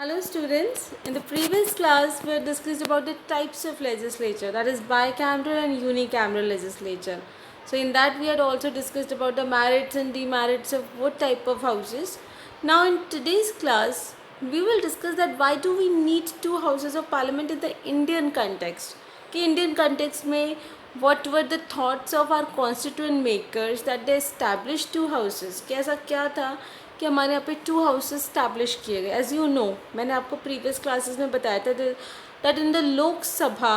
Hello students, in the previous class we had discussed about the types of legislature, that is bicameral and unicameral legislature. So in that we had also discussed about the merits and demerits of what type of houses. Now in today's class we will discuss that why do we need two houses of parliament in the Indian context. कि Indian context में what were the thoughts of our constituent makers that they established two houses, कि ऐसा क्या था कि हमारे यहाँ पे टू हाउसेस स्टैब्लिश किए गए. एज यू नो, मैंने आपको प्रीवियस क्लासेस में बताया था that in the Lok Sabha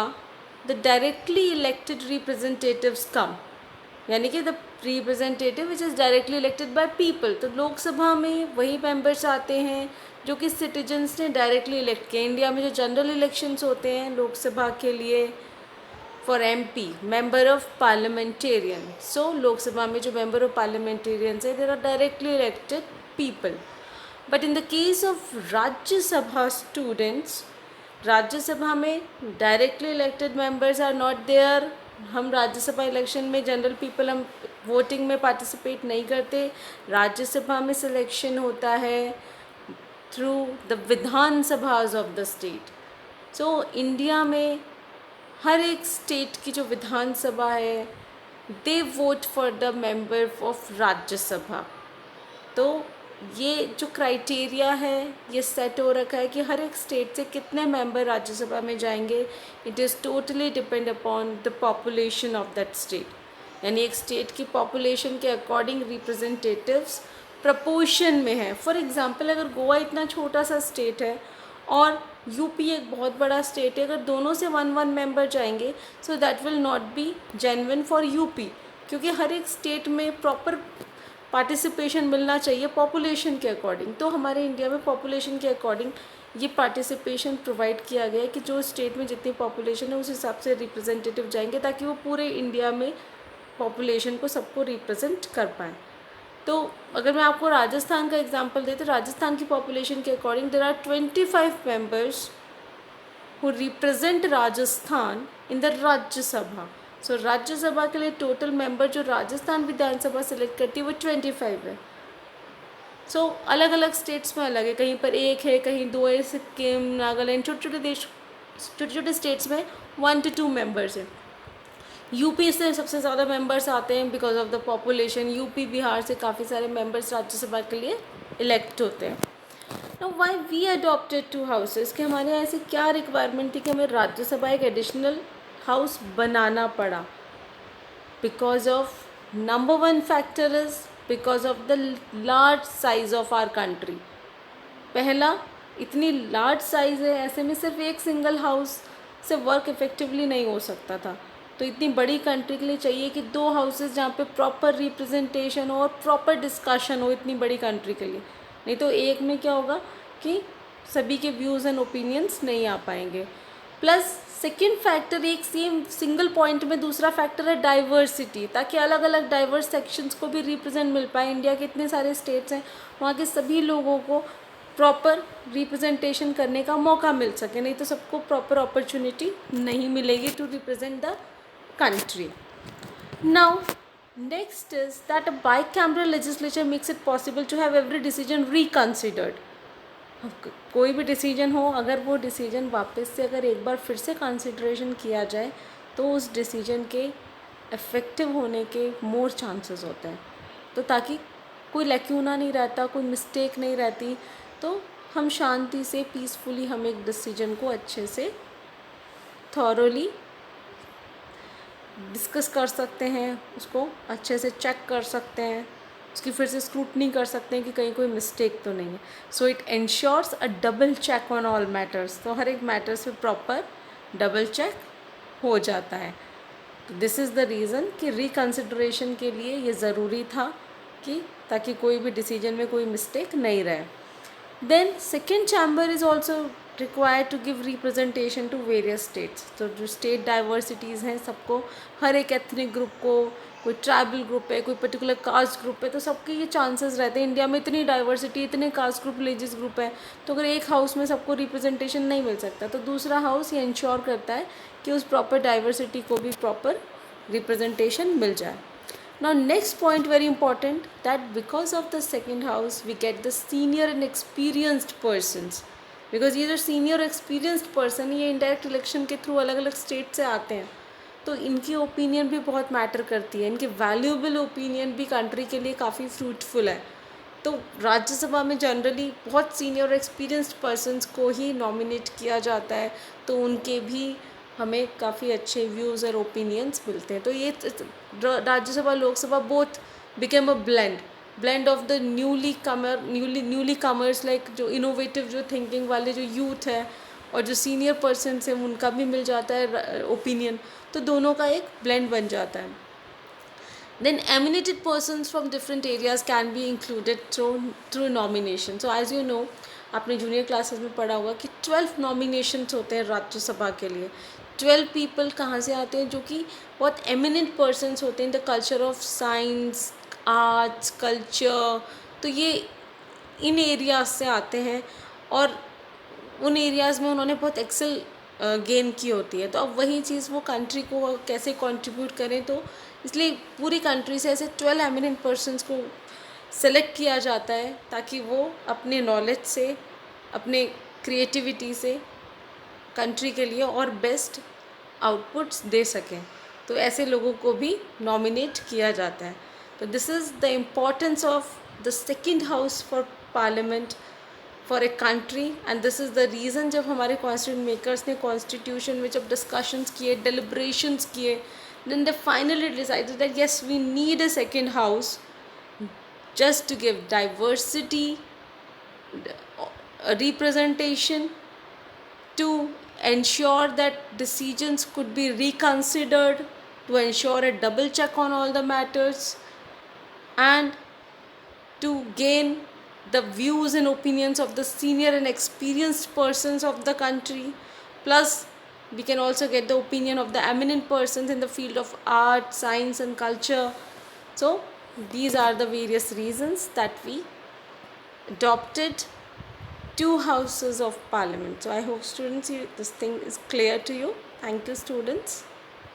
the directly elected representatives come, यानी कि the representative which is directly elected by people. तो लोकसभा में वही मेंबर्स आते हैं जो कि सिटीजन्स ने डायरेक्टली इलेक्ट किए. इंडिया में जो जनरल इलेक्शंस होते हैं लोकसभा के लिए for MP, member of parliamentarian, so Lok Sabha में जो मेंबर ऑफ पार्लियामेंटेरियंस है there are directly elected people. But in the case of Rajya Sabha students, Rajya Sabha में directly elected members are not there. हम राज्यसभा इलेक्शन में जनरल पीपल हम voting में participate नहीं करते. राज्यसभा में सिलेक्शन होता है through the Vidhan Sabhas of the state. So India में हर एक स्टेट की जो विधानसभा है they vote for the member of Rajya Sabha. तो ये जो क्राइटेरिया है ये सेट हो रखा है कि हर एक स्टेट से कितने मेंबर राज्यसभा में जाएंगे. It is totally depend upon the population of that state, यानी एक स्टेट की पॉपुलेशन के अकॉर्डिंग रिप्रेजेंटेटिव्स प्रपोर्शन में है. फॉर एग्जांपल अगर गोवा इतना छोटा सा स्टेट है और यूपी एक बहुत बड़ा स्टेट है, अगर दोनों से वन वन मेंबर जाएंगे so that will not be genuine for UP, क्योंकि हर एक स्टेट में प्रॉपर पार्टिसिपेशन मिलना चाहिए पॉपुलेशन के अकॉर्डिंग. तो हमारे इंडिया में पॉपुलेशन के अकॉर्डिंग ये पार्टिसिपेशन प्रोवाइड किया गया है कि जो स्टेट में जितनी पॉपुलेशन है उस हिसाब से रिप्रेजेंटेटिव जाएंगे ताकि वो पूरे इंडिया में पॉपुलेशन को सबको रिप्रेजेंट कर पाएँ. तो अगर मैं आपको राजस्थान का एग्जांपल दें तो राजस्थान की पॉपुलेशन के according there are 25 members who represent Rajasthan in the Rajya Sabha. So Rajya Sabha के लिए टोटल मेंबर जो राजस्थान विधानसभा सेलेक्ट करती है वो 25 है. सो अलग अलग स्टेट्स में अलग है, कहीं पर एक है कहीं दो है. सिक्किम, नागालैंड, छोटे छोटे स्टेट्स में 1 to 2 मेंबर्स हैं. यूपी से सबसे ज़्यादा मेंबर्स आते हैं because of the population. UP Bihar से काफ़ी सारे मेंबर्स राज्यसभा के लिए इलेक्ट होते हैं. Now why we adopted two houses, कि हमारे यहाँ ऐसी क्या रिक्वायरमेंट थी कि हमें राज्यसभा एक एडिशनल हाउस बनाना पड़ा. Because of number one factor is because of the large size of our country. पहला, इतनी लार्ज साइज है, ऐसे में सिर्फ एक सिंगल हाउस से वर्क इफेक्टिवली नहीं हो सकता था. तो इतनी बड़ी कंट्री के लिए चाहिए कि दो हाउसेस जहाँ पे प्रॉपर रिप्रेजेंटेशन हो और प्रॉपर डिस्कशन हो इतनी बड़ी कंट्री के लिए. नहीं तो एक में क्या होगा कि सभी के व्यूज़ एंड ओपिनियंस नहीं आ पाएंगे. प्लस सेकेंड फैक्टर, एक सेम सिंगल पॉइंट में दूसरा फैक्टर है डाइवर्सिटी, ताकि अलग अलग डाइवर्स सेक्शंस को भी रिप्रेजेंट मिल पाए. इंडिया के इतने सारे स्टेट्स हैं, वहाँ के सभी लोगों को प्रॉपर रिप्रेजेंटेशन करने का मौका मिल सके. नहीं तो सबको प्रॉपर अपॉर्चुनिटी नहीं मिलेगी to represent the country. Now, next is that a bicameral legislature makes it possible to have every decision reconsidered. कोई भी डिसीजन हो, अगर वो डिसीजन वापस से अगर एक बार फिर से कंसिडरेशन किया जाए तो उस डिसीजन के इफ़ेक्टिव होने के मोर चांसेस होते हैं. तो ताकि कोई लैक्यूना नहीं रहता, कोई मिस्टेक नहीं रहती, तो हम शांति से पीसफुली हम एक डिसीजन को अच्छे से थॉरोली डिस्कस कर सकते हैं, उसको अच्छे से चेक कर सकते हैं, उसकी फिर से स्क्रूटनी कर सकते हैं कि कहीं कोई मिस्टेक तो नहीं है. So it ensures a double check on all matters. तो हर एक मैटर्स पे प्रॉपर डबल चेक हो जाता है. तो दिस इज़ द रीज़न कि रिकन्सिडरेशन के लिए ये ज़रूरी था कि ताकि कोई भी डिसीजन में कोई मिस्टेक नहीं रहे. Then second chamber is also required to give representation to various states. तो जो स्टेट डाइवर्सिटीज़ हैं सबको, हर एक एथनिक ग्रुप को, कोई ट्राइबल ग्रुप है, कोई पर्टिकुलर कास्ट ग्रुप है, तो सबके ये चांसेस रहते हैं. इंडिया में इतनी डाइवर्सिटी, इतने कास्ट ग्रुप, रिलीजियस ग्रुप है, तो अगर एक हाउस में सबको रिप्रेजेंटेशन नहीं मिल सकता तो दूसरा हाउस ये इंश्योर करता है कि उस प्रॉपर डाइवर्सिटी को भी प्रॉपर रिप्रेजेंटेशन मिल जाए. Now next point very important, that because of the second house we get the senior and experienced persons. Because ये जो सीनियर एक्सपीरियंस्ड पर्सन, ये इंडायरेक्ट इलेक्शन के थ्रू अलग अलग स्टेट से आते हैं, तो इनकी ओपिनियन भी बहुत मैटर करती है, इनकी वैल्यूएबल ओपिनियन भी कंट्री के लिए काफ़ी फ्रूटफुल है। तो राज्यसभा में जनरली बहुत सीनियर और एक्सपीरियंस्ड पर्सनस को ही नॉमिनेट किया जाता है, तो उनके भी हमें काफ़ी अच्छे व्यूज़ और ओपिनियंस मिलते हैं। तो ये Rajya Sabha Lok Sabha both became a blend of the newly commerce, like जो इनोवेटिव, जो थिंकिंग वाले जो यूथ है, और जो सीनियर पर्सन है उनका भी मिल जाता है ओपिनियन, तो दोनों का एक ब्लेंड बन जाता है। Then emanated persons from different areas can be included through nomination. So as you know, आपने जूनियर क्लासेस में पढ़ा होगा कि 12 नॉमिनेशंस होते हैं राज्यसभा के लिए। 12 पीपल कहाँ से आते हैं? जो कि बहुत एमिनेंट पर्सनस होते हैं in the culture of science, arts, culture. तो ये इन एरियाज से आते हैं और उन एरियाज़ में उन्होंने बहुत एक्सेल गेन की होती है। तो अब वही चीज़ वो कंट्री को कैसे कंट्रीब्यूट करें, तो इसलिए पूरी कंट्री से ऐसे 12 एमिनेंट पर्सन्स को सेलेक्ट किया जाता है ताकि वो अपने नॉलेज से, अपने क्रिएटिविटी से कंट्री के लिए और बेस्ट आउटपुट्स दे सकें। तो ऐसे लोगों को भी नॉमिनेट किया जाता है। तो this is the importance of the second house for parliament for a country, and this is the reason जब हमारे कॉन्स्टिट्यूशन मेकर्स ने कॉन्स्टिट्यूशन में जब डिस्कशंस किए, डेलिब्रेशंस किए, then they finally decided that yes, we need a second house just to give diversity, representation, to ensure that decisions could be reconsidered, to ensure a double check on all the matters, and to gain the views and opinions of the senior and experienced persons of the country. Plus we can also get the opinion of the eminent persons in the field of art, science and culture. So these are the various reasons that we adopted 2 houses of parliament. So I hope students, this thing is clear to you. Thank you students.